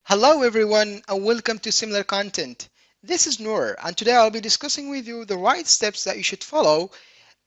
Hello everyone and welcome to Similar Content. This is Noor and today I'll be discussing with you the right steps that you should follow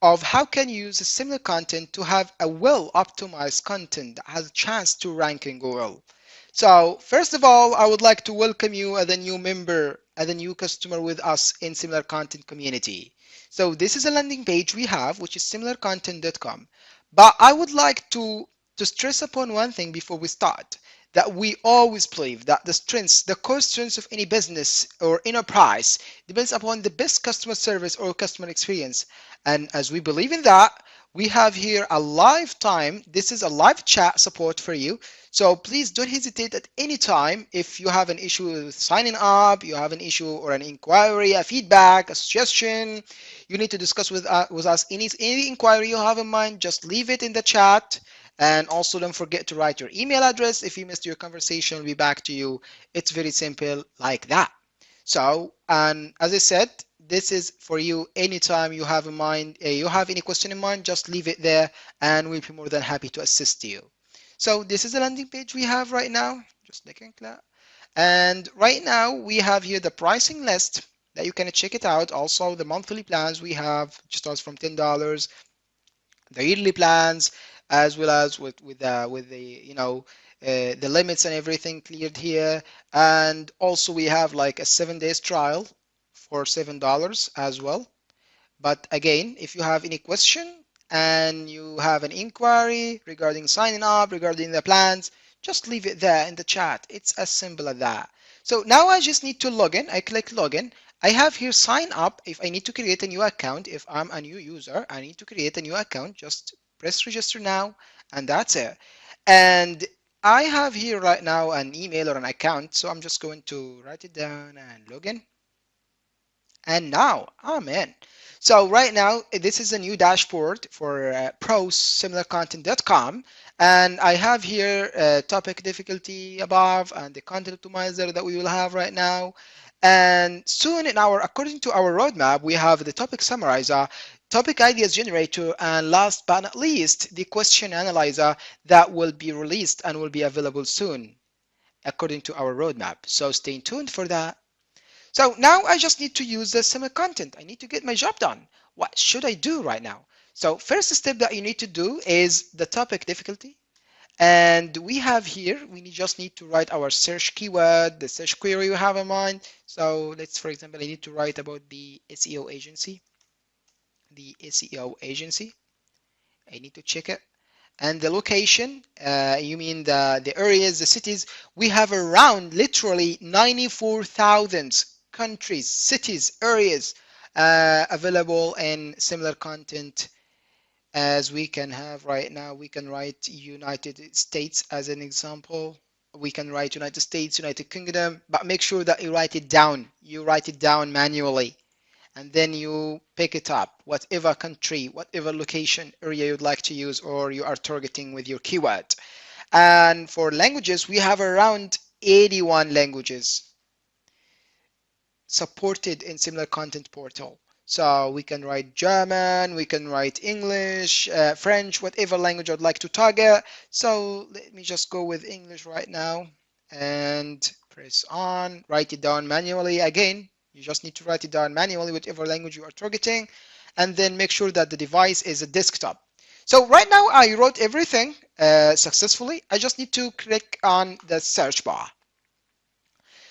of how can you use a similar content to have a well optimized content that has a chance to rank in Google. So first of all, I would like to welcome you as a new member, as a new customer with us in Similar Content community. So this is a landing page we have, which is similarcontent.com. But I would like to stress upon one thing before we start, that we always believe that the strengths, the core strengths of any business or enterprise depends upon the best customer service or customer experience. And as we believe in that, we have here a lifetime. This is a live chat support for you. So please don't hesitate at any time if you have an issue with signing up, you have an issue or an inquiry, a feedback, a suggestion, you need to discuss with us any inquiry you have in mind, just leave it in the chat. And also don't forget to write your email address. If you missed your conversation, we'll be back to you. It's very simple like that. So, and as I said, this is for you anytime you have in mind, you have any question in mind, just leave it there and we'll be more than happy to assist you. So this is the landing page we have right now. Just looking at that. And right now we have here the pricing list that you can check it out. Also the monthly plans we have, which starts from $10, the yearly plans, as well as with the the limits and everything cleared here. And also we have like a 7 days trial for $7 as well. But again, if you have any question and you have an inquiry regarding signing up, regarding the plans, just leave it there in the chat. It's as simple as that. So now I just need to log in. I click login. I have here sign up. If I need to create a new account, if I'm a new user, I need to create a new account. Just press register now, and that's it. And I have here right now an email or an account, so I'm just going to write it down and log in. And now I'm in. So right now, this is a new dashboard for ProSimilarContent.com. And I have here topic difficulty above and the content optimizer that we will have right now. And soon according to our roadmap, we have the topic summarizer, topic ideas generator, and last but not least, the question analyzer that will be released and will be available soon according to our roadmap. So stay tuned for that. So now I just need to use the similar content. I need to get my job done. What should I do right now? So first step that you need to do is the topic difficulty. And we have here, just need to write our search keyword, the search query we have in mind. So let's, for example, I need to write about the SEO agency. The SEO agency. I need to check it. And the location, you mean the areas, the cities. We have around literally 94,000 countries, cities, areas available in similar content as we can have right now. We can write United States as an example. We can write United States, United Kingdom, but make sure that you write it down. You write it down manually. And then you pick it up, whatever country, whatever location area you'd like to use or you are targeting with your keyword. And for languages, we have around 81 languages supported in similar content portal. So we can write German, we can write English, French, whatever language I'd like to target. So let me just go with English right now and press on, write it down manually again. You just need to write it down manually, whatever language you are targeting, and then make sure that the device is a desktop. So right now I wrote everything successfully. I just need to click on the search bar.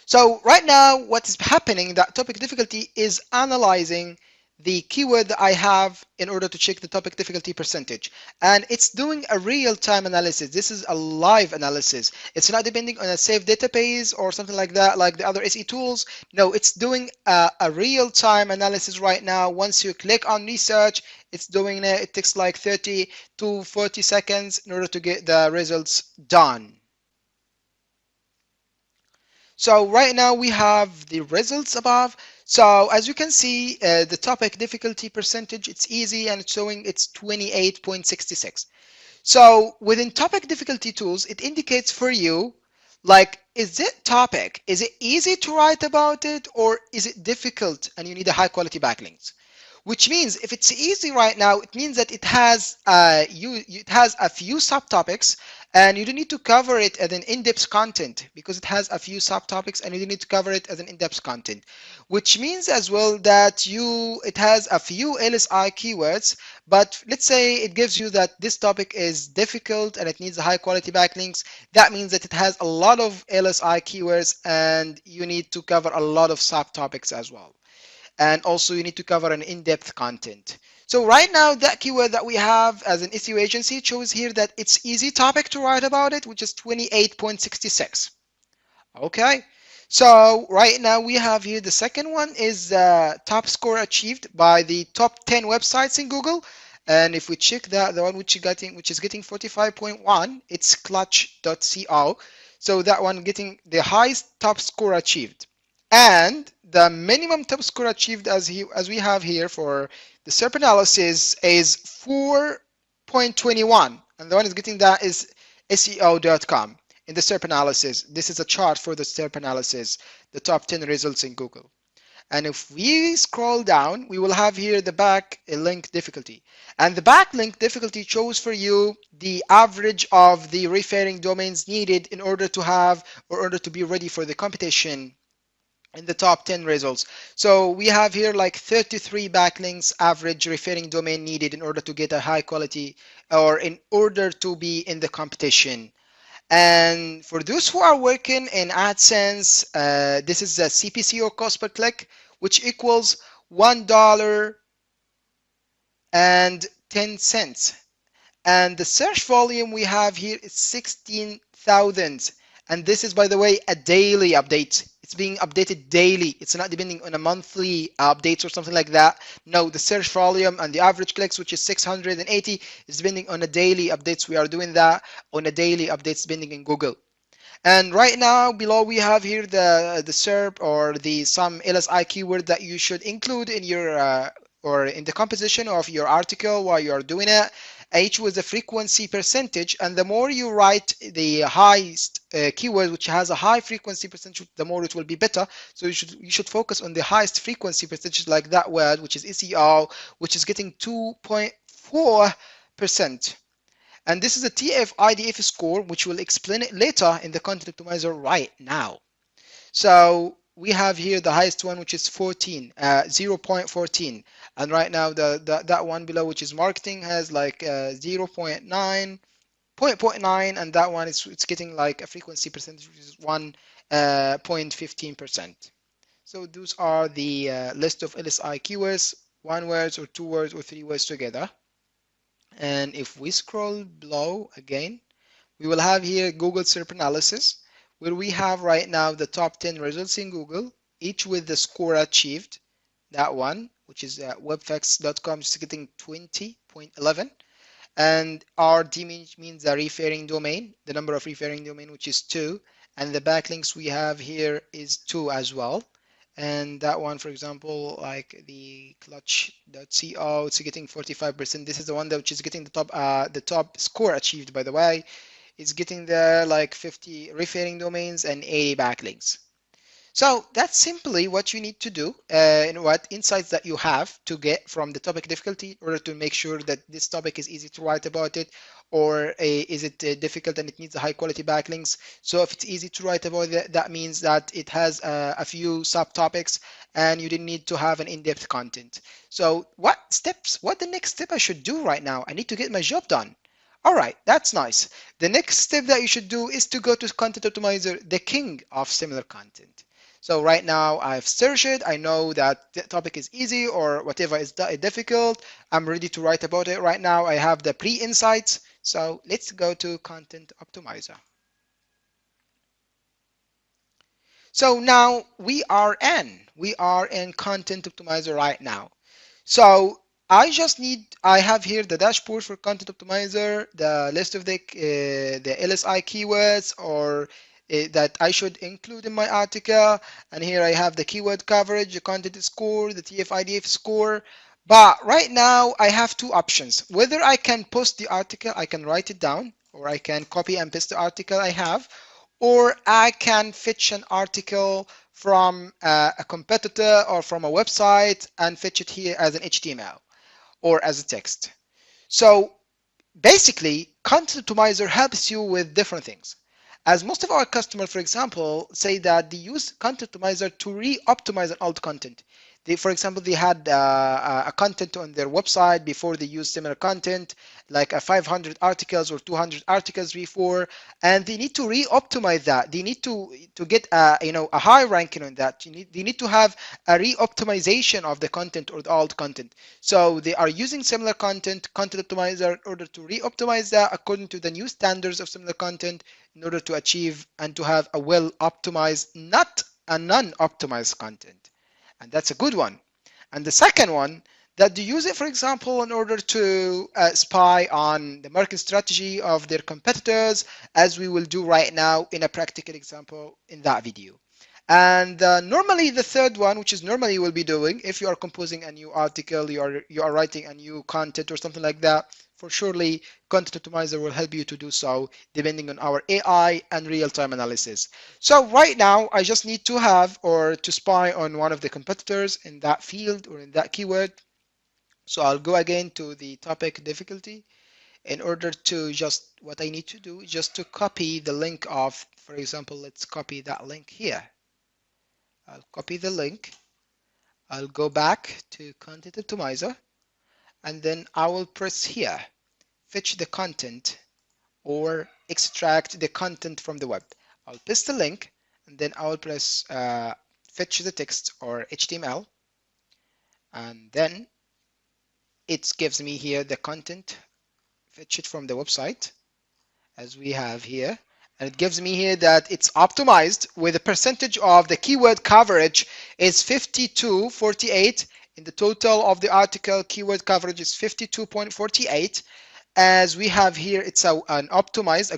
So right now what is happening, that topic difficulty is analyzing the keyword that I have in order to check the topic difficulty percentage. And it's doing a real-time analysis. This is a live analysis. It's not depending on a saved database or something like that, like the other SE tools. No, it's doing a real-time analysis right now. Once you click on research, it's doing it. It takes like 30 to 40 seconds in order to get the results done. So right now we have the results above. So as you can see, the topic difficulty percentage, it's easy and it's showing it's 28.66. So within topic difficulty tools, it indicates for you, like, is it topic? Is it easy to write about it or is it difficult and you need a high quality backlinks? Which means if it's easy right now, it means that it has a few subtopics And you don't need to cover it as an in-depth content because it has a few subtopics, and you don't need to cover it as an in-depth content, which means as well that it has a few LSI keywords, but let's say it gives you that this topic is difficult and it needs high quality backlinks. That means that it has a lot of LSI keywords and you need to cover a lot of subtopics as well. And also you need to cover an in-depth content. So right now, that keyword that we have as an SEO agency shows here that it's easy topic to write about it, which is 28.66. Okay, so right now we have here the second one is top score achieved by the top 10 websites in Google. And if we check that, the one which is getting 45.1, it's clutch.co. So that one getting the highest top score achieved. And the minimum top score achieved as we have here for the SERP analysis is 4.21. And the one is getting that is SEO.com. In the SERP analysis, this is a chart for the SERP analysis, the top 10 results in Google. And if we scroll down, we will have here the backlink difficulty. And the backlink difficulty shows for you the average of the referring domains needed in order to have or in order to be ready for the competition in the top 10 results. So we have here like 33 backlinks average referring domain needed in order to get a high quality or in order to be in the competition. And for those who are working in AdSense, this is the CPC or cost per click, which equals $1.10. And the search volume we have here is 16,000. And this is, by the way, a daily update. It's being updated daily. It's not depending on a monthly updates or something like that. No, the search volume and the average clicks, which is 680, is depending on a daily updates. We are doing that on a daily updates depending in Google. And right now below we have here the SERP or the some LSI keyword that you should include in your or in the composition of your article while you are doing it. H was the frequency percentage, and the more you write the highest keyword which has a high frequency percentage, the more it will be better. So you should focus on the highest frequency percentage like that word, which is SEO, which is getting 2.4%. And this is a TF-IDF score, which we'll explain it later in the content optimizer right now. So we have here the highest one, which is 0.14. And right now that one below, which is marketing, has like 0.9, and that one it's getting like a frequency percentage, which is 1.15%. So those are the list of LSI keywords, one words or two words or three words together. And if we scroll below again, we will have here Google SERP analysis, where we have right now the top 10 results in Google, each with the score achieved. That one, which is webfacts.com, is getting 20.11. And RD means the referring domain, the number of referring domain, which is 2. And the backlinks we have here is 2 as well. And that one, for example, like the clutch.co, it's getting 45%. This is the one that which is getting the top score achieved, by the way. It's getting there like 50 referring domains and 80 backlinks. So that's simply what you need to do and what insights that you have to get from the topic difficulty in order to make sure that this topic is easy to write about it, or is it difficult and it needs a high quality backlinks. So if it's easy to write about it, that means that it has a few subtopics and you didn't need to have an in-depth content. So what the next step I should do right now? I need to get my job done. All right, that's nice. The next step that you should do is to go to Content Optimizer, the king of similar content. So right now I've searched it. I know that the topic is easy or whatever is difficult. I'm ready to write about it right now. I have the pre-insights. So let's go to Content Optimizer. So now we are in Content Optimizer right now. So I have here the dashboard for Content Optimizer, the list of the LSI keywords or that I should include in my article. And here I have the keyword coverage, the content score, the TF-IDF score. But right now I have two options. Whether I can post the article, I can write it down, or I can copy and paste the article I have, or I can fetch an article from a competitor or from a website and fetch it here as an HTML or as a text. So Basically, Content Optimizer helps you with different things. As most of our customers, for example, say that they use Content Optimizer to re-optimize an old content. For example, they had a content on their website before they used similar content, like a 500 articles or 200 articles before, and they need to re-optimize that. They need to get a high ranking on that. They need to have a re-optimization of the content or the old content. So they are using similar content optimizer in order to re-optimize that according to the new standards of similar content in order to achieve and to have a well optimized, not a non-optimized content. And that's a good one. And the second one, that they use it, for example, in order to spy on the market strategy of their competitors, as we will do right now in a practical example in that video. And normally the third one, which is normally you will be doing, if you are composing a new article, you are writing a new content or something like that, for surely Content Optimizer will help you to do so depending on our AI and real-time analysis. So right now, I just need to have or to spy on one of the competitors in that field or in that keyword. So I'll go again to the topic difficulty in order to just, what I need to do is just to copy the link of, for example, let's copy that link here. I'll copy the link. I'll go back to Content Optimizer, and then I will press here, fetch the content or extract the content from the web. I'll paste the link, and then I will press fetch the text or HTML, and then it gives me here the content, fetch it from the website as we have here. And it gives me here that it's optimized with a percentage of the keyword coverage is 52.48. In the total of the article, keyword coverage is 52.48. As we have here, it's a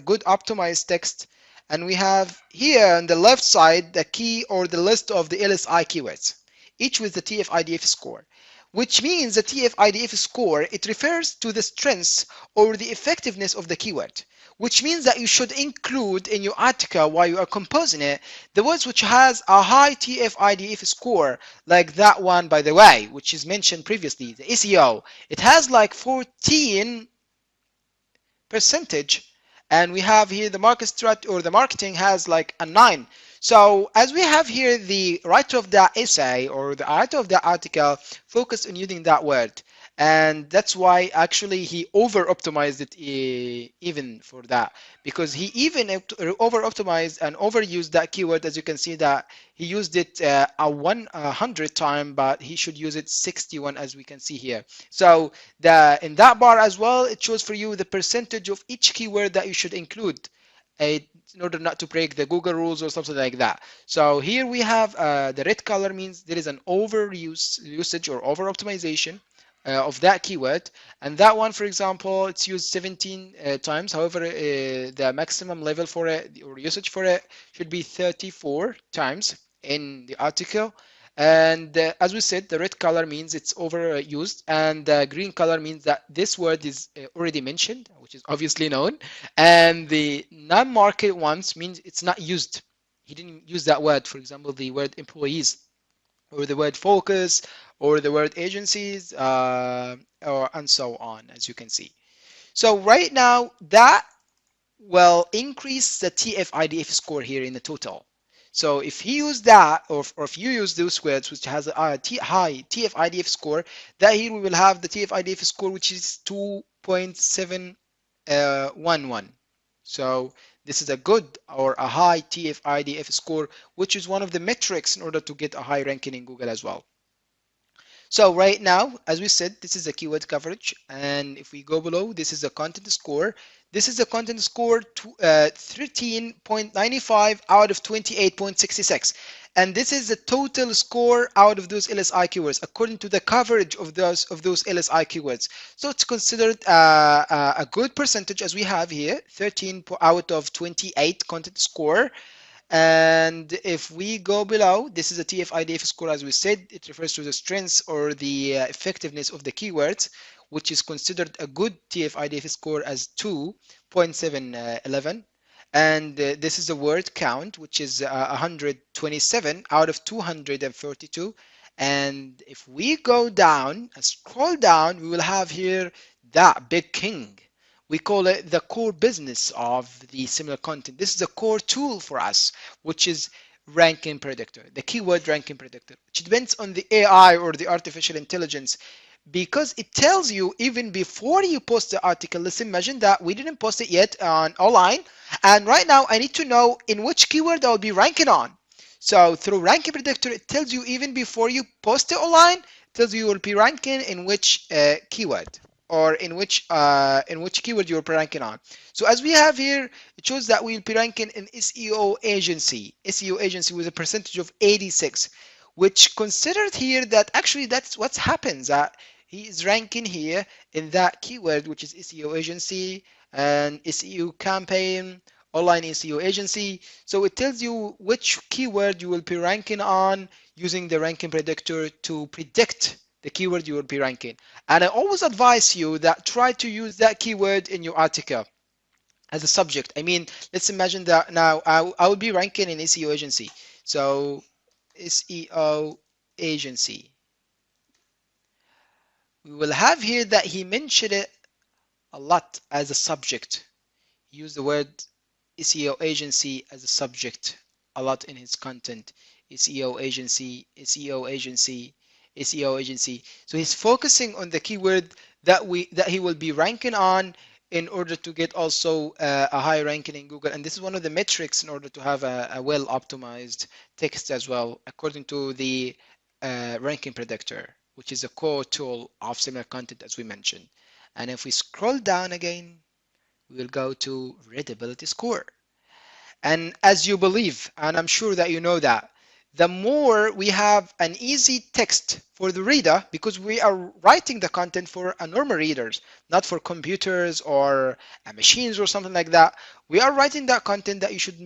good optimized text. And we have here on the left side the key or the list of the LSI keywords, each with the TF-IDF score, which means the TF-IDF score, it refers to the strengths or the effectiveness of the keyword, which means that you should include in your article while you are composing it the words which has a high TF-IDF score, like that one, by the way, which is mentioned previously, the SEO. It has like 14%, and we have here the market strat or the marketing has like a 9. So as we have here, the writer of that essay or the writer of that article focused on using that word, and that's why actually he over optimized it even for that, because he even over optimized and overused that keyword. As you can see that he used it 100 times, but he should use it 61, as we can see here. So in that bar as well, it shows for you the percentage of each keyword that you should include in order not to break the Google rules or something like that. So here we have the red color means there is an usage or over optimization of that keyword, and that one, for example, it's used 17 times. However, the maximum level for it or usage for it should be 34 times in the article. And as we said, the red color means it's overused, and the green color means that this word is already mentioned, which is obviously known. And the non-market ones means it's not used. He didn't use that word. For example, the word employees, or the word focus, or the word agencies, and so on, as you can see. So right now, that will increase the TF-IDF score here in the total. So if he used that, or if you use those words which has a high TF-IDF score, that here we will have the TF-IDF score which is 2.711. So this is a good or a high TF-IDF score, which is one of the metrics in order to get a high ranking in Google as well. So right now, as we said, this is the keyword coverage, and if we go below, this is the content score. This is the content score 13.95 out of 28.66, and this is the total score out of those LSI keywords according to the coverage of those LSI keywords. So it's considered a good percentage, as we have here, 13 out of 28 content score. And if we go below, this is a TF-IDF score. As we said, it refers to the strengths or the effectiveness of the keywords, which is considered a good TF-IDF score as 2.711. And this is the word count, which is 127 out of 232. And if we go down and scroll down, we will have here that big king, We call it the core business of the similar content. This is a core tool for us, which is ranking predictor, the keyword ranking predictor, which depends on the AI or the artificial intelligence, because it tells you even before you post the article. Let's imagine that we didn't post it yet on online, and right now I need to know in which keyword I'll be ranking on. So through ranking predictor, it tells you even before you post it online, it tells you will be ranking in which keyword, or in which keyword you'll be ranking on. So as we have here, it shows that we'll be ranking in SEO agency with a percentage of 86, which considered here that actually that's what happens. He is ranking here in that keyword, which is SEO agency and SEO campaign, online SEO agency. So it tells you which keyword you will be ranking on using the ranking predictor to predict the keyword you will be ranking. And I always advise you that try to use that keyword in your article as a subject. I mean, let's imagine that now I will be ranking in SEO agency. So SEO agency. We will have here that he mentioned it a lot as a subject. He used the word SEO agency as a subject a lot in his content. SEO agency, SEO agency, SEO agency. So he's focusing on the keyword that he will be ranking on in order to get also a high ranking in Google. And this is one of the metrics in order to have a well optimized text as well, according to the ranking predictor, which is a core tool of similar content as we mentioned. And if we scroll down again, we will go to readability score. And as you believe, and I'm sure that you know that, the more we have an easy text for the reader, because we are writing the content for a normal readers, not for computers or machines or something like that. We are writing that content that you should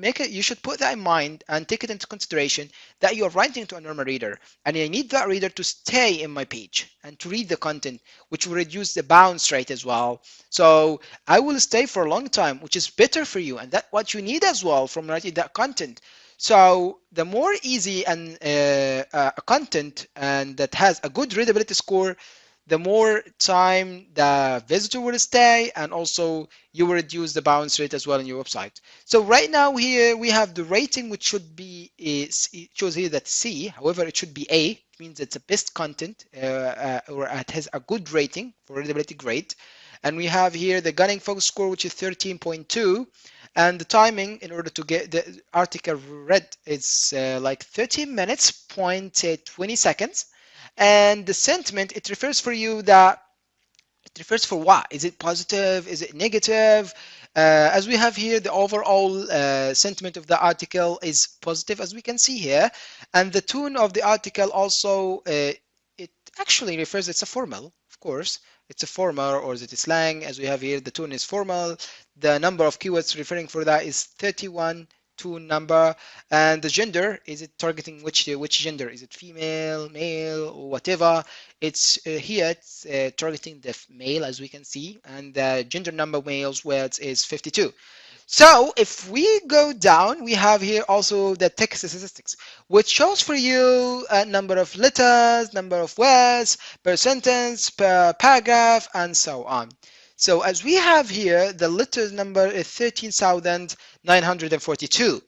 put that in mind and take it into consideration that you are writing to a normal reader. And I need that reader to stay in my page and to read the content, which will reduce the bounce rate as well. So I will stay for a long time, which is better for you, and that's what you need as well from writing that content. So the more easy and content and that has a good readability score, the more time the visitor will stay, and also you will reduce the bounce rate as well in your website. So right now here we have the rating, which should be it shows here that C. However, it should be A. It means it's the best content, or it has a good rating for readability grade. And we have here the gunning focus score, which is 13.2, and the timing in order to get the article read is like 13 minutes, 20 seconds. And the sentiment, it refers for you that it refers for what? Is it positive? Is it negative? As we have here, the overall sentiment of the article is positive, as we can see here. And the tone of the article also, it actually refers, it's a formal, of course. It's a formal, or is it a slang? As we have here, the tone is formal. The number of keywords referring for that is 31 tone number. And the gender, is it targeting which gender? Is it female, male, or whatever? It's here, it's targeting the male, as we can see, and the gender number males words is 52. So if we go down, we have here also the text statistics, which shows for you a number of letters, number of words per sentence, per paragraph, and so on. So as we have here, the letters number is 13,942,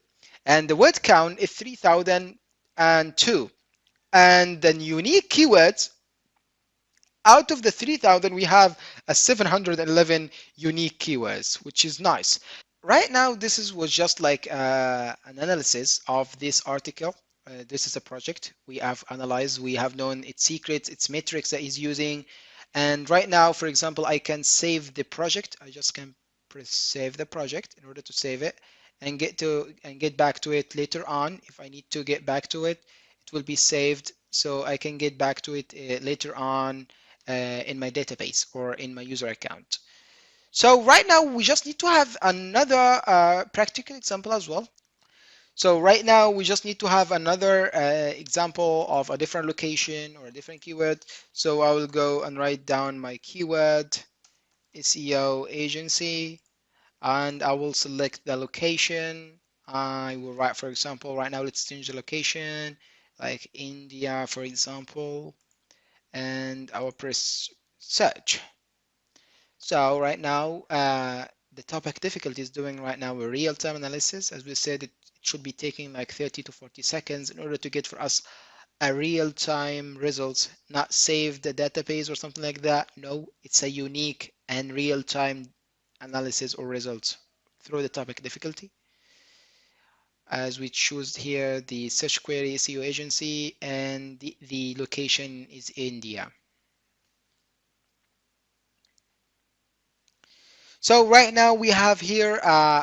and the word count is 3,002. And the unique keywords, out of the 3,000, we have a 711 unique keywords, which is nice. Right now, was just like an analysis of this article. This is a project we have analyzed. We have known its secrets, its metrics that he's using. And right now, for example, I can save the project. I just can press save the project in order to save it and get back to it later on. If I need to get back to it, it will be saved, so I can get back to it later on in my database or in my user account. So right now we just need to have another practical example as well. So right now we just need to have another example of a different location or a different keyword. So I will go and write down my keyword, SEO agency, and I will select the location. I will write, for example, right now let's change the location, like India, for example, and I will press search. So right now, the topic difficulty is doing right now a real-time analysis. As we said, it should be taking like 30 to 40 seconds in order to get for us a real-time results, not save the database or something like that. No, it's a unique and real-time analysis or results through the topic difficulty. As we choose here the search query SEO agency, and the location is India. So right now we have here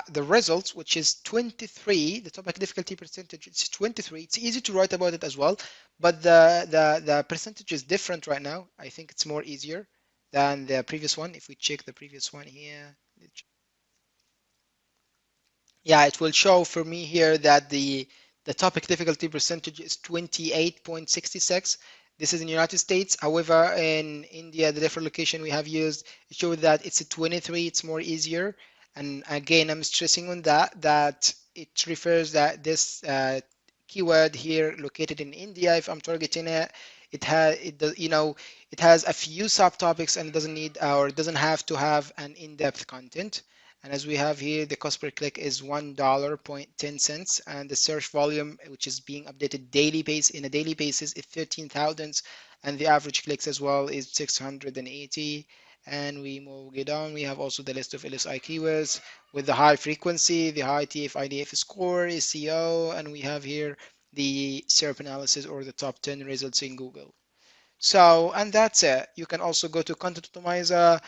the results, which is 23. The topic difficulty percentage is 23. It's easy to write about it as well, but the percentage is different right now. I think it's more easier than the previous one. If we check the previous one here, yeah, it will show for me here that the topic difficulty percentage is 28.66. This is in the United States. However, in India, the different location we have used, it showed that it's a 23. It's more easier. And again, I'm stressing on that it refers that this keyword here located in India, if I'm targeting it, it has it does, it has a few subtopics and it doesn't need or it doesn't have to have an in-depth content. And as we have here, the cost per click is $1.10, and the search volume, which is being updated in a daily basis, is 13,000, and the average clicks as well is 680. And we move it on. We have also the list of LSI keywords with the high frequency, the high TF-IDF score, SEO, and we have here the SERP analysis or the top 10 results in Google. So, and that's it. You can also go to Content Optimizer,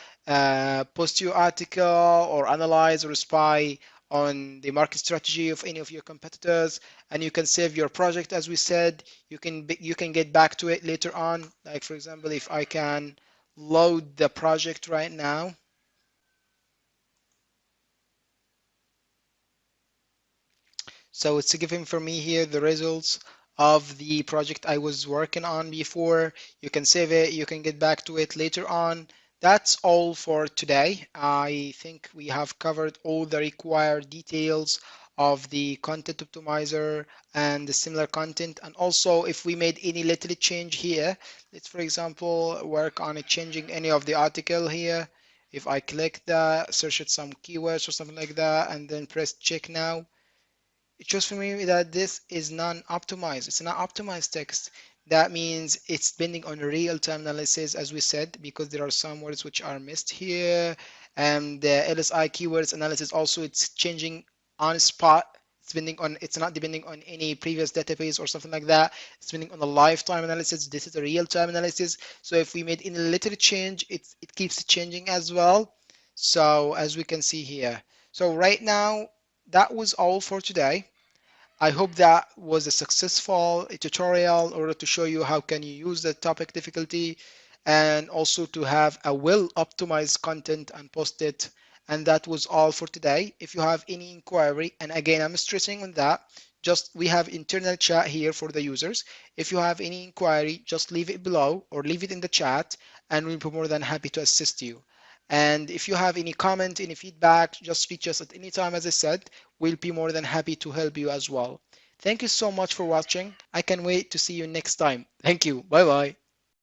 post your article or analyze or spy on the market strategy of any of your competitors, and you can save your project. As we said, you can get back to it later on. Like for example, if I can load the project right now. So it's giving for me here the results of the project I was working on before. You can save it, you can get back to it later on. That's all for today. I think we have covered all the required details of the content optimizer and the similar content. And also, if we made any little change here, let's for example work on it changing any of the article here. If I click that, search it some keywords or something like that, and then press check now, it shows for me that this is non-optimized. It's not optimized text. That means it's depending on real-time analysis, as we said, because there are some words which are missed here. And the LSI keywords analysis also, it's changing on spot. It's not depending on any previous database or something like that. It's depending on the lifetime analysis. This is a real-time analysis. So if we made any little change, it keeps changing as well. So as we can see here. So right now, that was all for today. I hope that was a successful tutorial in order to show you how can you use the topic difficulty and also to have a well optimized content and post it. And that was all for today. If you have any inquiry, and again, I'm stressing on that, just we have internal chat here for the users. If you have any inquiry, just leave it below or leave it in the chat and we'll be more than happy to assist you. And if you have any comment, any feedback, just reach us at any time. As I said, we'll be more than happy to help you as well. Thank you so much for watching. I can wait to see you next time. Thank you. Bye bye.